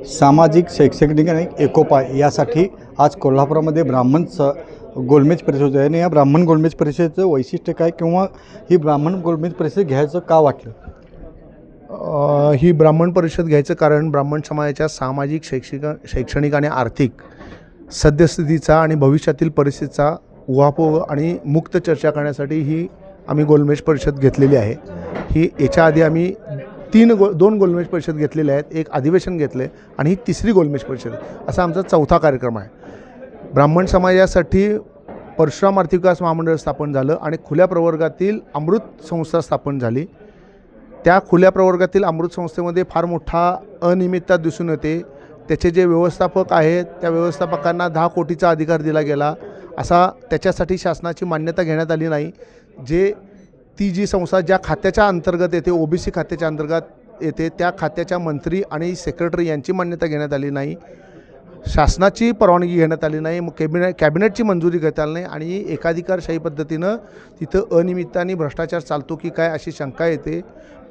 सामाजिक, शैक्षणिक आणि एकोपा यासाठी आज कोल्हापुरामध्ये गोलमेज परिषद होते आणि या ब्राह्मण गोलमेज परिषदेचं वैशिष्ट्य काय किंवा ही ब्राह्मण गोलमेज परिषद घ्यायचं का वाटलं? ही ब्राह्मण परिषद घ्यायचं कारण ब्राह्मण समाजाच्या सामाजिक, शैक्षणिक आणि आर्थिक सद्यस्थितीचा आणि भविष्यातील परिस्थितीचा उहापोह आणि मुक्त चर्चा करण्यासाठी ही आम्ही गोलमेज परिषद घेतलेली आहे. ही याच्या आधी आम्ही दोन गोलमेज परिषद घेतलेल्या आहेत, एक अधिवेशन घेतले आणि ही तिसरी गोलमेज परिषद, असा आमचा चौथा कार्यक्रम आहे. ब्राह्मण समाजासाठी परशुराम आर्थिक विकास महामंडळ स्थापन झालं आणि खुल्या प्रवर्गातील अमृत संस्था स्थापन झाली. त्या खुल्या प्रवर्गातील अमृत संस्थेमध्ये फार मोठा अनियमितता दिसून येते. त्याचे जे व्यवस्थापक आहेत त्या व्यवस्थापकांना 10 कोटीचा अधिकार दिला गेला, असा त्याच्यासाठी शासनाची मान्यता घेण्यात आली नाही. ती जी संस्था ज्या खात्याच्या अंतर्गत येते, ओबीसी खात्याच्या अंतर्गत येते, त्या खात्याच्या मंत्री आणि सेक्रेटरी यांची मान्यता घेण्यात आली नाही, शासनाची परवानगी घेण्यात आली नाही, कॅबिनेटची मंजुरी घेता आली नाही आणि एकाधिकारशाही पद्धतीनं तिथं अनियमितता आणि भ्रष्टाचार चालतो की काय अशी शंका येते.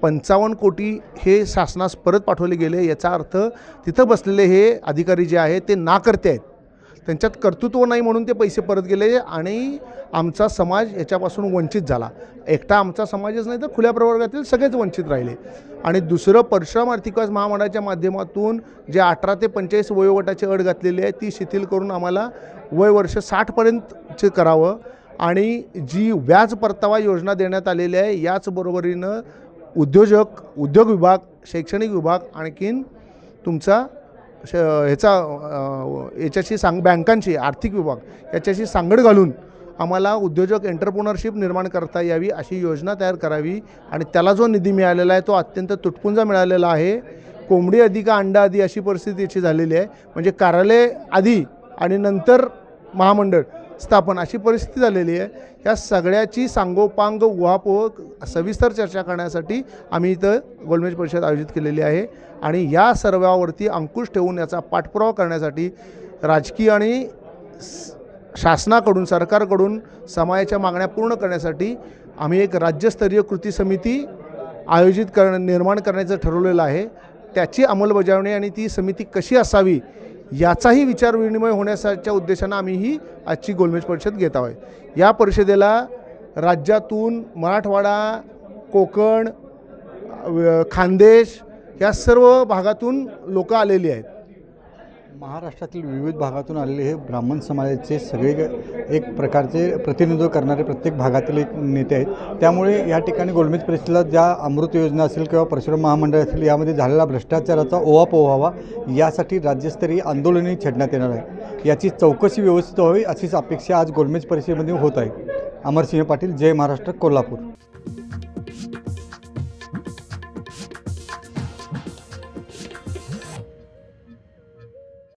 55 कोटी हे शासनास परत पाठवले गेले. याचा अर्थ तिथं बसलेले हे अधिकारी जे आहेत ते नाकर्ते आहेत, त्यांच्यात कर्तृत्व नाही म्हणून ते पैसे परत गेले आणि आमचा समाज याच्यापासून वंचित झाला. एकटा आमचा समाजच नाही तर खुल्या प्रवर्गातील सगळेच वंचित राहिले. आणि दुसरं, परशुराम आर्थिक विकास महामंडळाच्या माध्यमातून जे 18 ते 45 वयोगटाची अट घातलेली आहे ती शिथिल करून आम्हाला वयवर्ष 60पर्यंतचे करावं आणि जी व्याज परतावा योजना देण्यात आलेली आहे याचबरोबरीनं उद्योग विभाग, शैक्षणिक विभाग, आणखीन तुमचा याच्याशी बँकांची आर्थिक विभाग याच्याशी सांगड घालून आम्हाला उद्योजक एंटरप्रेन्योरशिप निर्माण करता यावी अशी योजना तयार करावी. आणि त्याला जो निधी मिळालेला आहे तो अत्यंत तुटपुंजा मिळालेला आहे. कोंबडी आधी का अंडा आधी अशी परिस्थिती याची झालेली आहे. म्हणजे कार्यालय आधी आणि नंतर महामंडळ स्थापन अशी परिस्थिती झालेली आहे. या सगळ्याची सांगोपांग उहापोह सविस्तर चर्चा करण्यासाठी आम्ही इथं गोलमेज परिषद आयोजित केलेली आहे. आणि या सर्वावरती अंकुश ठेवून याचा पाठपुरावा करण्यासाठी राजकीय आणि शासनाकडून, सरकारकडून समाजाच्या मागण्या पूर्ण करण्यासाठी आम्ही एक राज्यस्तरीय कृती समिती निर्माण करण्याचं ठरवलेलं आहे. त्याची अंमलबजावणी आणि ती समिती कशी असावी याचाही विचारविनिमय होण्याच्या उद्देशानं आम्ही ही आजची गोलमेज परिषद घेत आहोत. या परिषदेला राज्यातून मराठवाडा, कोकण, खानदेश या सर्व भागातून लोक आलेली आहेत. महाराष्ट्रातील विविध भागातून आलेले हे ब्राह्मण समाजाचे सगळे एक प्रकारचे प्रतिनिधित्व करणारे प्रत्येक भागातील एक नेते आहेत. त्यामुळे या ठिकाणी गोलमेज परिषदेला ज्या अमृत योजना असेल किंवा परशुराम महामंडळ असेल यामध्ये झालेला भ्रष्टाचाराचा ओहापोह व्हावा यासाठी राज्यस्तरीय आंदोलनही छेडण्यात येणार आहे. याची चौकशी व्यवस्थित व्हावी अशीच अपेक्षा आज गोलमेज परिषदेमध्ये होत आहे. अमरसिंह पाटील, जय महाराष्ट्र, कोल्हापूर.